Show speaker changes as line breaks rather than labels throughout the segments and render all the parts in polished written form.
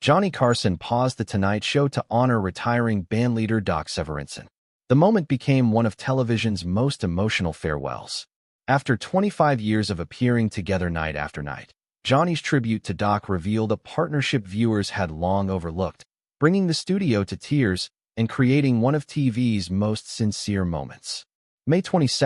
Johnny Carson paused The Tonight Show to honor retiring bandleader Doc Severinsen. The moment became one of television's most emotional farewells. After 25 years of appearing together night after night, Johnny's tribute to Doc revealed a partnership viewers had long overlooked, bringing the studio to tears and creating one of TV's most sincere moments. May 22,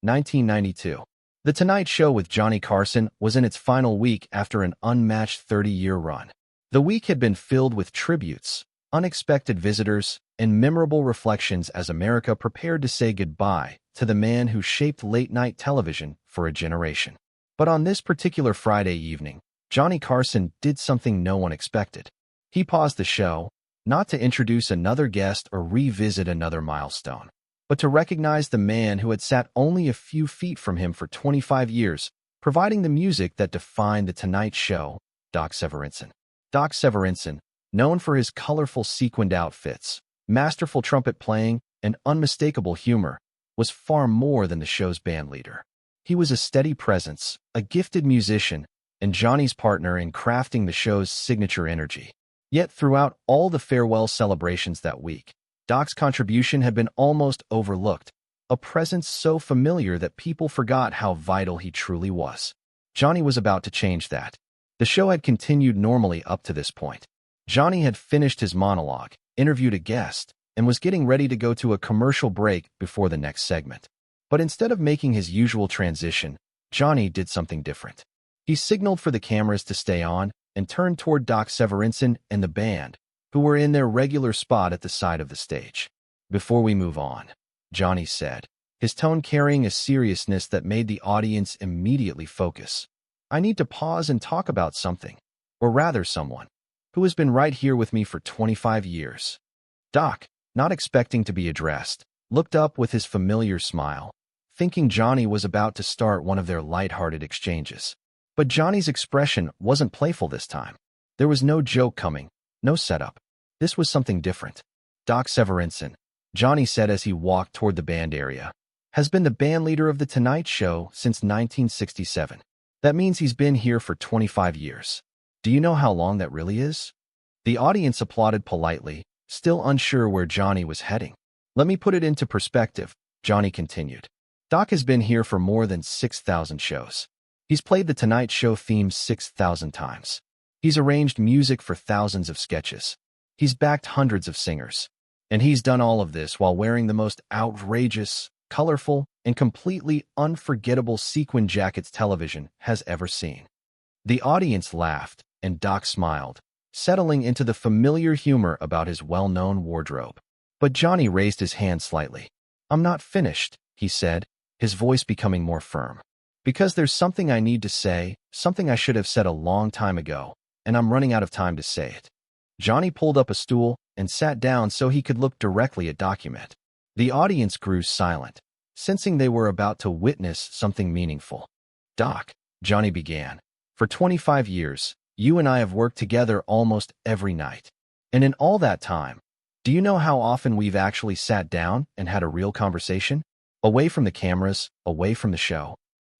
1992. The Tonight Show with Johnny Carson was in its final week after an unmatched 30-year run. The week had been filled with tributes, unexpected visitors, and memorable reflections as America prepared to say goodbye to the man who shaped late-night television for a generation. But on this particular Friday evening, Johnny Carson did something no one expected. He paused the show, not to introduce another guest or revisit another milestone, but to recognize the man who had sat only a few feet from him for 25 years, providing the music that defined The Tonight Show, Doc Severinsen. Doc Severinsen, known for his colorful sequined outfits, masterful trumpet playing, and unmistakable humor, was far more than the show's bandleader. He was a steady presence, a gifted musician, and Johnny's partner in crafting the show's signature energy. Yet throughout all the farewell celebrations that week, Doc's contribution had been almost overlooked, a presence so familiar that people forgot how vital he truly was. Johnny was about to change that. The show had continued normally up to this point. Johnny had finished his monologue, interviewed a guest, and was getting ready to go to a commercial break before the next segment. But instead of making his usual transition, Johnny did something different. He signaled for the cameras to stay on and turned toward Doc Severinsen and the band, who were in their regular spot at the side of the stage. "Before we move on," Johnny said, his tone carrying a seriousness that made the audience immediately focus, "I need to pause and talk about something, or rather someone, who has been right here with me for 25 years. Doc, not expecting to be addressed, looked up with his familiar smile, thinking Johnny was about to start one of their lighthearted exchanges. But Johnny's expression wasn't playful this time. There was no joke coming, no setup. This was something different. Doc Severinsen, Johnny said as he walked toward the band area, has been the bandleader of The Tonight Show since 1967. That means he's been here for 25 years. Do you know how long that really is?" The audience applauded politely, still unsure where Johnny was heading. "Let me put it into perspective," Johnny continued. "Doc has been here for more than 6,000 shows. He's played The Tonight Show theme 6,000 times. He's arranged music for thousands of sketches. He's backed hundreds of singers. And he's done all of this while wearing the most outrageous, colorful, and completely unforgettable sequin jackets television has ever seen." The audience laughed, and Doc smiled, settling into the familiar humor about his well-known wardrobe. But Johnny raised his hand slightly. "I'm not finished," he said, his voice becoming more firm. "Because there's something I need to say, something I should have said a long time ago, and I'm running out of time to say it." Johnny pulled up a stool and sat down so he could look directly at Document. The audience grew silent, sensing they were about to witness something meaningful. "Doc," Johnny began, "for 25 years, you and I have worked together almost every night. And in all that time, do you know how often we've actually sat down and had a real conversation? Away from the cameras, away from the show."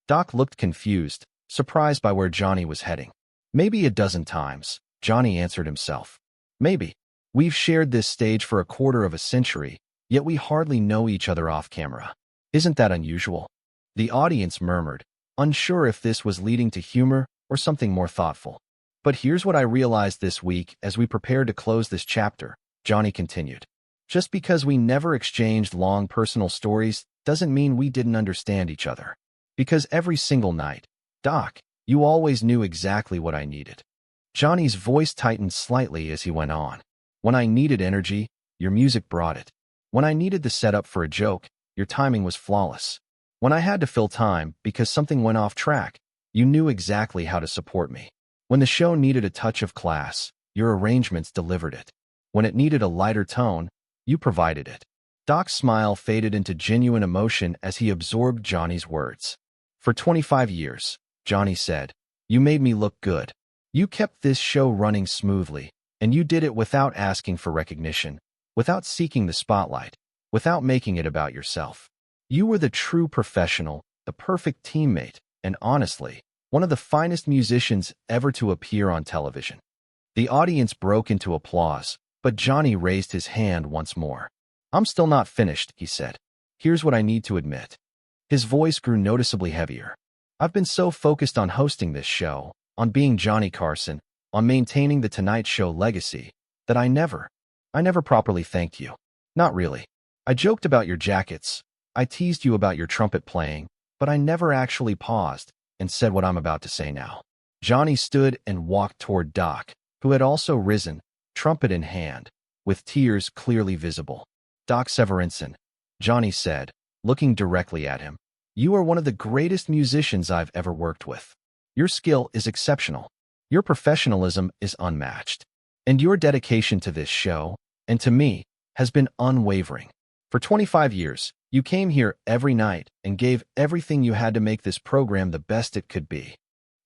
Doc looked confused, surprised by where Johnny was heading. "Maybe a dozen times," Johnny answered himself. "Maybe. We've shared this stage for a quarter of a century, yet we hardly know each other off camera. Isn't that unusual?" The audience murmured, unsure if this was leading to humor or something more thoughtful. "But here's what I realized this week as we prepared to close this chapter," Johnny continued. "Just because we never exchanged long personal stories doesn't mean we didn't understand each other. Because every single night, Doc, you always knew exactly what I needed." Johnny's voice tightened slightly as he went on. "When I needed energy, your music brought it. When I needed the setup for a joke, your timing was flawless. When I had to fill time because something went off track, you knew exactly how to support me. When the show needed a touch of class, your arrangements delivered it. When it needed a lighter tone, you provided it." Doc's smile faded into genuine emotion as he absorbed Johnny's words. "For 25 years, Johnny said, you made me look good. You kept this show running smoothly, and you did it without asking for recognition, without seeking the spotlight, without making it about yourself. You were the true professional, the perfect teammate, and honestly, one of the finest musicians ever to appear on television." The audience broke into applause, but Johnny raised his hand once more. "I'm still not finished," he said. "Here's what I need to admit." His voice grew noticeably heavier. "I've been so focused on hosting this show, on being Johnny Carson, on maintaining the Tonight Show legacy, that I never properly thanked you. Not really. I joked about your jackets. I teased you about your trumpet playing, but I never actually paused and said what I'm about to say now." Johnny stood and walked toward Doc, who had also risen, trumpet in hand, with tears clearly visible. "Doc Severinsen," Johnny said, looking directly at him, "you are one of the greatest musicians I've ever worked with. Your skill is exceptional. Your professionalism is unmatched. And your dedication to this show, and to me, has been unwavering. For 25 years, you came here every night and gave everything you had to make this program the best it could be."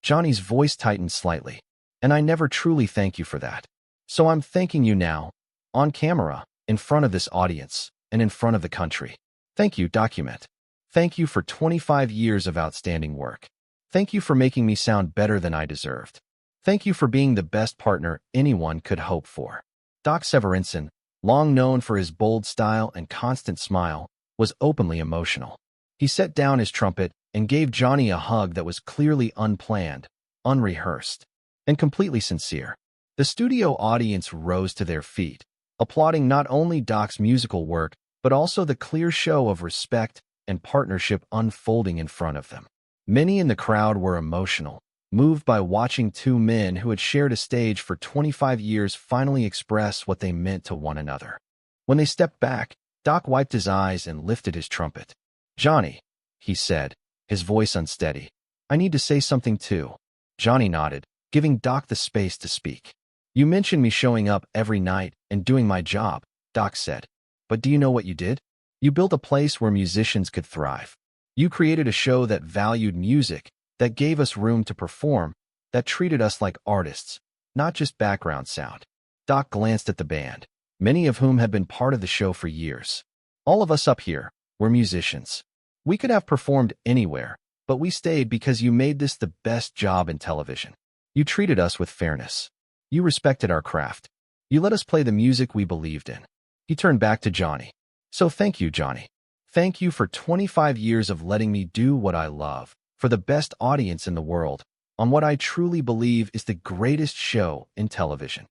Johnny's voice tightened slightly. "And I never truly thank you for that. So I'm thanking you now, on camera, in front of this audience, and in front of the country. Thank you, Document. Thank you for 25 years of outstanding work. Thank you for making me sound better than I deserved. Thank you for being the best partner anyone could hope for." Doc Severinsen, long known for his bold style and constant smile, was openly emotional. He set down his trumpet and gave Johnny a hug that was clearly unplanned, unrehearsed, and completely sincere. The studio audience rose to their feet, applauding not only Doc's musical work, but also the clear show of respect and partnership unfolding in front of them. Many in the crowd were emotional, moved by watching two men who had shared a stage for 25 years finally express what they meant to one another. When they stepped back, Doc wiped his eyes and lifted his trumpet. "Johnny," he said, his voice unsteady, "I need to say something too." Johnny nodded, giving Doc the space to speak. "You mentioned me showing up every night and doing my job," Doc said. "But do you know what you did? You built a place where musicians could thrive. You created a show that valued music, that gave us room to perform, that treated us like artists, not just background sound." Doc glanced at the band, many of whom had been part of the show for years. "All of us up here were musicians. We could have performed anywhere, but we stayed because you made this the best job in television. You treated us with fairness. You respected our craft. You let us play the music we believed in." He turned back to Johnny. "So thank you, Johnny. Thank you for 25 years of letting me do what I love, for the best audience in the world, on what I truly believe is the greatest show in television."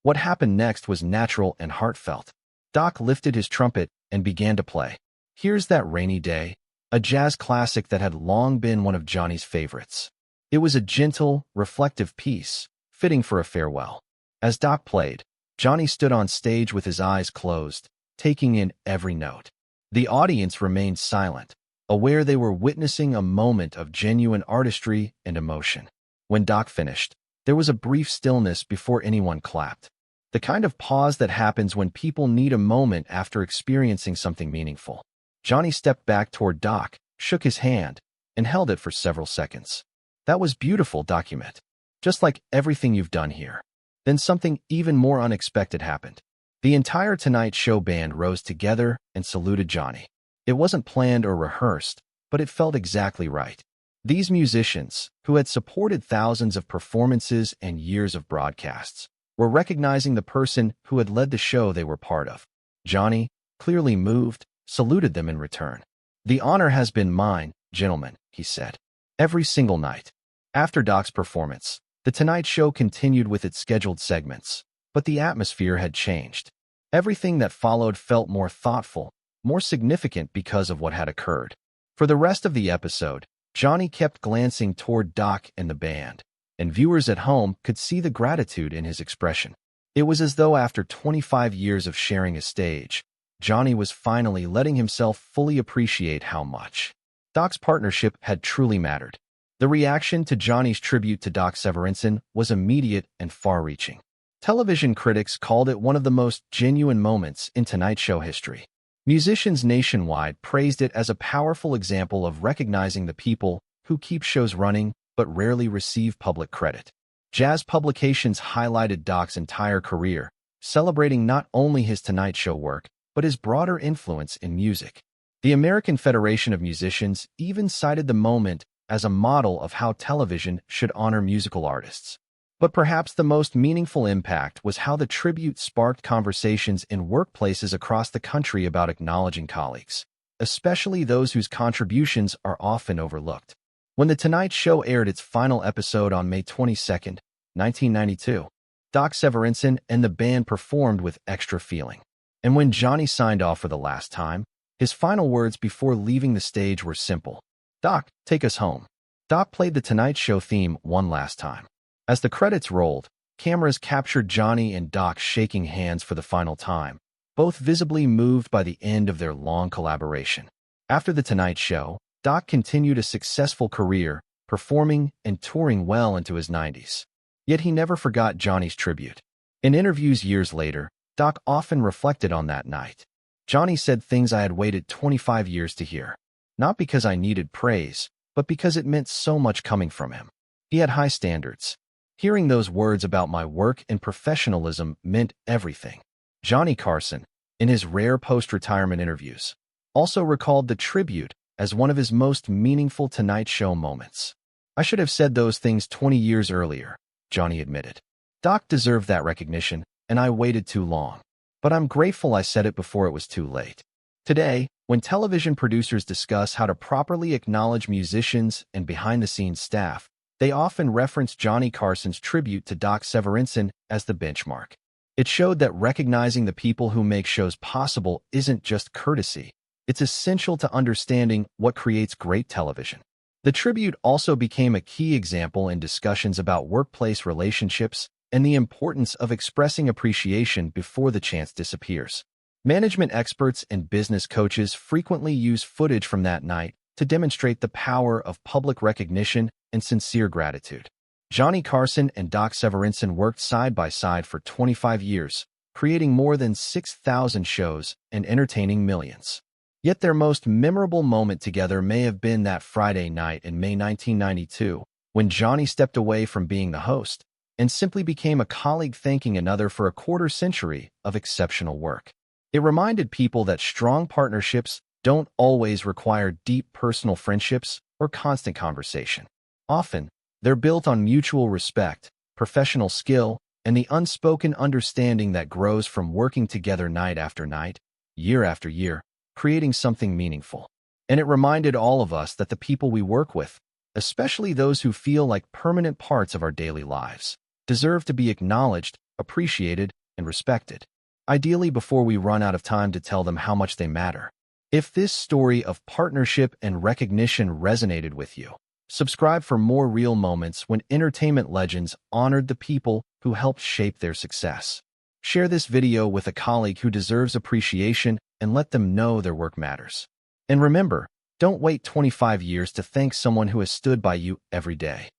What happened next was natural and heartfelt. Doc lifted his trumpet and began to play "Here's That Rainy Day," a jazz classic that had long been one of Johnny's favorites. It was a gentle, reflective piece, fitting for a farewell. As Doc played, Johnny stood on stage with his eyes closed, taking in every note. The audience remained silent, aware they were witnessing a moment of genuine artistry and emotion. When Doc finished, there was a brief stillness before anyone clapped. The kind of pause that happens when people need a moment after experiencing something meaningful. Johnny stepped back toward Doc, shook his hand, and held it for several seconds. "That was beautiful, Document. Just like everything you've done here." Then something even more unexpected happened. The entire Tonight Show band rose together and saluted Johnny. It wasn't planned or rehearsed, but it felt exactly right. These musicians, who had supported thousands of performances and years of broadcasts, were recognizing the person who had led the show they were part of. Johnny, clearly moved, saluted them in return. "The honor has been mine, gentlemen," he said. Every single night. After Doc's performance, The Tonight Show continued with its scheduled segments, but the atmosphere had changed. Everything that followed felt more thoughtful, more significant because of what had occurred. For the rest of the episode, Johnny kept glancing toward Doc and the band, and viewers at home could see the gratitude in his expression. It was as though after 25 years of sharing a stage, Johnny was finally letting himself fully appreciate how much Doc's partnership had truly mattered. The reaction to Johnny's tribute to Doc Severinsen was immediate and far-reaching. Television critics called it one of the most genuine moments in Tonight Show history. Musicians nationwide praised it as a powerful example of recognizing the people who keep shows running but rarely receive public credit. Jazz publications highlighted Doc's entire career, celebrating not only his Tonight Show work, but his broader influence in music. The American Federation of Musicians even cited the moment as a model of how television should honor musical artists. But perhaps the most meaningful impact was how the tribute sparked conversations in workplaces across the country about acknowledging colleagues, especially those whose contributions are often overlooked. When The Tonight Show aired its final episode on May 22, 1992, Doc Severinsen and the band performed with extra feeling. And when Johnny signed off for the last time, his final words before leaving the stage were simple. "Doc, take us home." Doc played The Tonight Show theme one last time. As the credits rolled, cameras captured Johnny and Doc shaking hands for the final time, both visibly moved by the end of their long collaboration. After The Tonight Show, Doc continued a successful career, performing and touring well into his 90s. Yet he never forgot Johnny's tribute. In interviews years later, Doc often reflected on that night. "Johnny said things I had waited 25 years to hear. Not because I needed praise, but because it meant so much coming from him. He had high standards. Hearing those words about my work and professionalism meant everything." Johnny Carson, in his rare post-retirement interviews, also recalled the tribute as one of his most meaningful Tonight Show moments. "I should have said those things 20 years earlier," Johnny admitted. "Doc deserved that recognition, and I waited too long. But I'm grateful I said it before it was too late." Today, when television producers discuss how to properly acknowledge musicians and behind-the-scenes staff, they often reference Johnny Carson's tribute to Doc Severinsen as the benchmark. It showed that recognizing the people who make shows possible isn't just courtesy. It's essential to understanding what creates great television. The tribute also became a key example in discussions about workplace relationships and the importance of expressing appreciation before the chance disappears. Management experts and business coaches frequently use footage from that night to demonstrate the power of public recognition and sincere gratitude. Johnny Carson and Doc Severinsen worked side by side for 25 years, creating more than 6,000 shows and entertaining millions. Yet their most memorable moment together may have been that Friday night in May 1992, when Johnny stepped away from being the host and simply became a colleague thanking another for a quarter-century of exceptional work. It reminded people that strong partnerships don't always require deep personal friendships or constant conversation. Often, they're built on mutual respect, professional skill, and the unspoken understanding that grows from working together night after night, year after year, creating something meaningful. And it reminded all of us that the people we work with, especially those who feel like permanent parts of our daily lives, deserve to be acknowledged, appreciated, and respected, ideally before we run out of time to tell them how much they matter. If this story of partnership and recognition resonated with you, subscribe for more real moments when entertainment legends honored the people who helped shape their success. Share this video with a colleague who deserves appreciation and let them know their work matters. And remember, don't wait 25 years to thank someone who has stood by you every day.